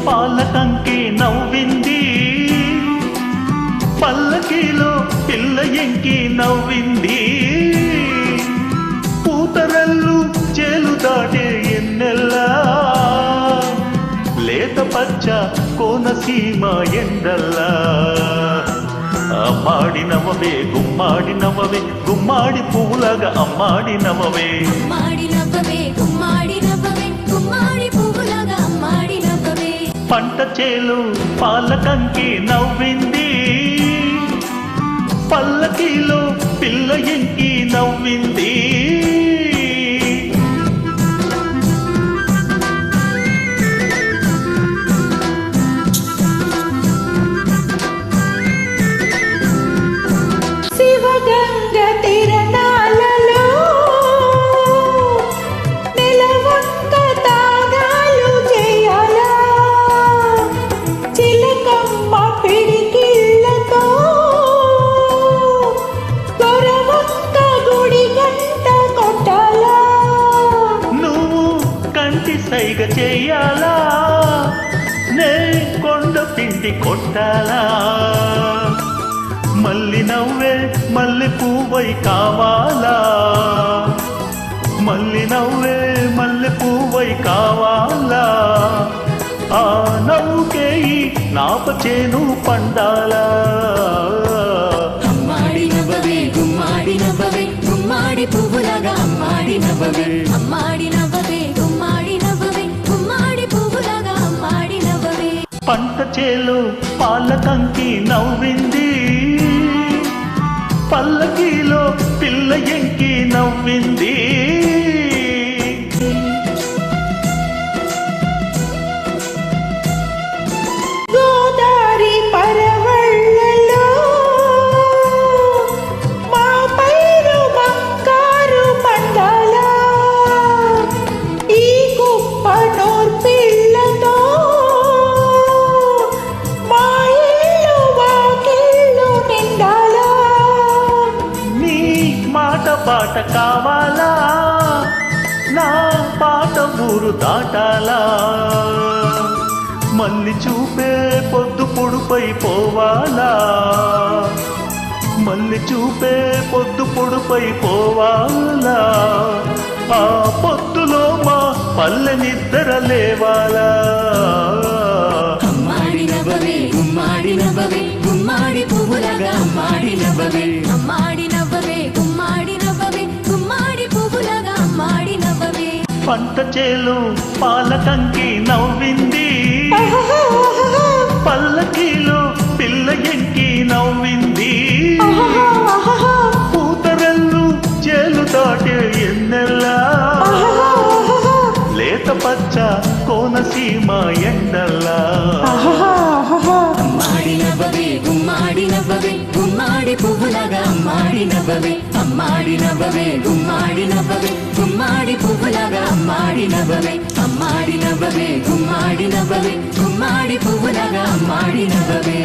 పాలకంకి నవ్వింది, పల్లకీలో పిల్ల ఎంకి నవ్వింది. పూతరల్లు చేలు దాటే ఎన్నెల్లా, లేత పచ్చ కోనసీమ ఎండల్లా. అమ్మాడి నవ్వవే గుమ్మాడి నవ్వవే, గుమ్మాడి పువ్వులాగా అమ్మాడి నవ్వవే. అమ్మాడి నవ్వవే గుమ్మాడి నవ్వవే, గుమ్మాడి పువ్వులాగా అమ్మాడి నవ్వవే. పంట చేలు పాలకంకి నవ్వింది, పల్లకీలో పిల్ల ఎంకి నవ్వింది. శివగంగ తిరణాలలో నెలవంక తాగాలు చేయాలా, చిలకమ్మ పిడికిళ్ళతో గొరవంక గుడి గంట కొట్టాలా. నువ్వు కంటి సైగ చెయ్యాలా, నే కొండ పిండి కొట్టాలా. మల్లి నవ్వే మల్లె పువ్వై కావాలా, మల్లి నవ్వే మల్లె పువ్వై కావాలా. ఆ నవ్వుకే ఈ నాపచేను పండాలా. అమ్మాడి నవ్వవే గుమ్మాడి నవ్వవే, గుమ్మాడి పువ్వులాగా అమ్మాడి నవ్వవే. అమ్మాడి నవ్వవే గుమ్మాడి నవ్వవే, గుమ్మాడి పువ్వులాగా అమ్మాడి నవ్వవే. పంట చేలు పాలకంకి నవ్వింది, పల్లకీలో పిల్ల ఎంకి నవ్వింది. గోదారి పరవళ్ళలో మా పైరు బంగారు పండాలా, ఈ కుప్ప నోర్పిళ్ళతో మా ఇల్లు వాకిళ్ళు నిండాలా. నీ మాట పాట కావాలా, నా పాట ఊరు దాటాలా. మల్లి చూపే పొద్దు పొడుపై పోవాలా, మల్లి చూపే పొద్దు పొడుపై పోవాలా. ఆ పొద్దులో మా పల్లె నిద్ర లేవాలా. అమ్మాడి నవ్వవే గుమ్మాడి నవ్వవే, గుమ్మాడి పువ్వులాగా అమ్మాడి నవ్వవే. అమ్మాడి నవ్వవే గుమ్మాడి నవ్వవే, గుమ్మాడి పువ్వులాగా అమ్మాడి నవ్వవే. పంట చేలు పాలకంకి నవ్వింది, పల్లకీలో పిల్ల ఎంకి నవ్వింది. పూతరల్లు చేలు దాటే ఎన్నెల్లా, లేత పచ్చ కోనసీమ ఎండల్లా. అమ్మాడి నవ్వవే గుమ్మాడి నవ్వవే, గుమ్మాడి పువ్వులాగా అమ్మాడి నవ్వవే. అమ్మాడి నవ్వవే గుమ్మాడి నవ్వవే, గుమ్మాడి పువ్వులాగా అమ్మాడి నవ్వవే. అమ్మాడి నవ్వవే గుమ్మాడి నవ్వవే, గుమ్మాడి పువ్వులాగా అమ్మాడి నవ్వవే.